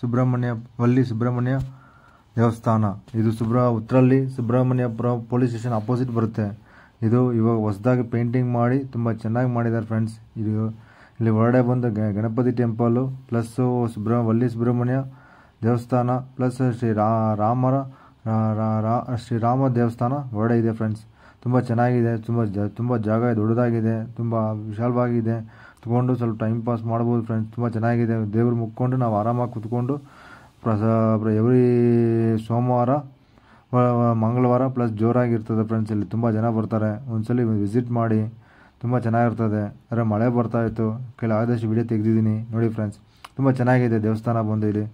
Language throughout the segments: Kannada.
ಸುಬ್ರಹ್ಮಣ್ಯ ವಲ್ಲಿ ಸುಬ್ರಹ್ಮಣ್ಯ ದೇವಸ್ಥಾನ. ಇದು ಉತ್ತರಲ್ಲಿ ಸುಬ್ರಹ್ಮಣ್ಯಪುರ ಪೊಲೀಸ್ ಸ್ಟೇಷನ್ ಅಪೋಸಿಟ್ ಬರುತ್ತೆ. ಇದು ಇವಾಗ ಹೊಸದಾಗಿ ಪೇಂಟಿಂಗ್ ಮಾಡಿ ತುಂಬ ಚೆನ್ನಾಗಿ ಮಾಡಿದ್ದಾರೆ ಫ್ರೆಂಡ್ಸ್. ಇಲ್ಲಿ ಹೊರಗಡೆ ಬಂದು ಗಣಪತಿ ಟೆಂಪಲು ಪ್ಲಸ್ ವಲ್ಲಿ ಸುಬ್ರಹ್ಮಣ್ಯ ದೇವಸ್ಥಾನ ಪ್ಲಸ್ ಶ್ರೀರಾಮ ದೇವಸ್ಥಾನ ಹೊರಗಡೆ ಇದೆ ಫ್ರೆಂಡ್ಸ್. ತುಂಬ ಚೆನ್ನಾಗಿದೆ, ತುಂಬ ಜಾಗ ದೊಡ್ಡದಾಗಿದೆ, ತುಂಬ ವಿಶಾಲವಾಗಿದೆ. ಕುತ್ಕೊಂಡು ಸ್ವಲ್ಪ ಟೈಮ್ ಪಾಸ್ ಮಾಡ್ಬೋದು ಫ್ರೆಂಡ್ಸ್. ತುಂಬ ಚೆನ್ನಾಗಿದೆ. ದೇವ್ರು ಮುಕ್ಕೊಂಡು ನಾವು ಆರಾಮಾಗಿ ಕುತ್ಕೊಂಡು ಎವ್ರಿ ಸೋಮವಾರ ಮಂಗಳವಾರ ಪ್ಲಸ್ ಜೋರಾಗಿರ್ತದೆ ಫ್ರೆಂಡ್ಸ್. ಇಲ್ಲಿ ತುಂಬ ಜನ ಬರ್ತಾರೆ. ಒಂದ್ಸಲಿ ವಿಸಿಟ್ ಮಾಡಿ, ತುಂಬ ಚೆನ್ನಾಗಿರ್ತದೆ. ಆದರೆ ಮಳೆ ಬರ್ತಾಯಿತ್ತು, ಆದಷ್ಟು ವಿಡಿಯೋ ತೆಗೆದಿದ್ದೀನಿ ನೋಡಿ ಫ್ರೆಂಡ್ಸ್. ತುಂಬ ಚೆನ್ನಾಗಿದೆ ದೇವಸ್ಥಾನ. ಬಂದು ಇಲ್ಲಿ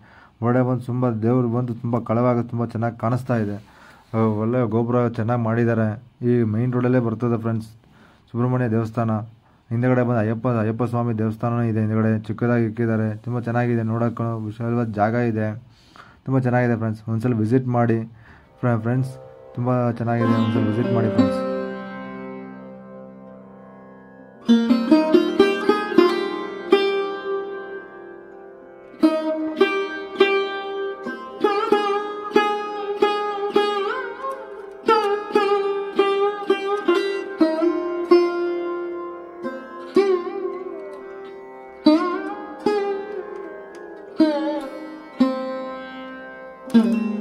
ಹೊರಗಡೆ ಬಂದು ದೇವ್ರು ಬಂದು ತುಂಬ ಕಳವಾಗಿ ತುಂಬ ಚೆನ್ನಾಗಿ ಕಾಣಿಸ್ತಾ ಇದೆ. ಒಳ್ಳೆ ಗೋಪುರ ಚೆನ್ನಾಗಿ ಮಾಡಿದ್ದಾರೆ. ಈ ಮೈನ್ ರೋಡಲ್ಲೇ ಬರ್ತದೆ ಫ್ರೆಂಡ್ಸ್ ಸುಬ್ರಹ್ಮಣ್ಯ ದೇವಸ್ಥಾನ. ಹಿಂದೆಗಡೆ ಬಂದು ಅಯ್ಯಪ್ಪ ಸ್ವಾಮಿ ದೇವಸ್ಥಾನ ಇದೆ. ಹಿಂದೆಗಡೆ ಚಿಕ್ಕದಾಗಿ ಇಕ್ಕಿದ್ದಾರೆ. ತುಂಬ ಚೆನ್ನಾಗಿದೆ, ನೋಡೋಕೆ ವಿಶಾಲವಾದ ಜಾಗ ಇದೆ. ತುಂಬ ಚೆನ್ನಾಗಿದೆ ಫ್ರೆಂಡ್ಸ್. ಒಂದ್ಸಲ ವಿಸಿಟ್ ಮಾಡಿ ಫ್ರೆಂಡ್ಸ್. ತುಂಬ ಚೆನ್ನಾಗಿದೆ, ಒಂದ್ಸಲ ವಿಸಿಟ್ ಮಾಡಿ ಫ್ರೆಂಡ್ಸ್. Thank you.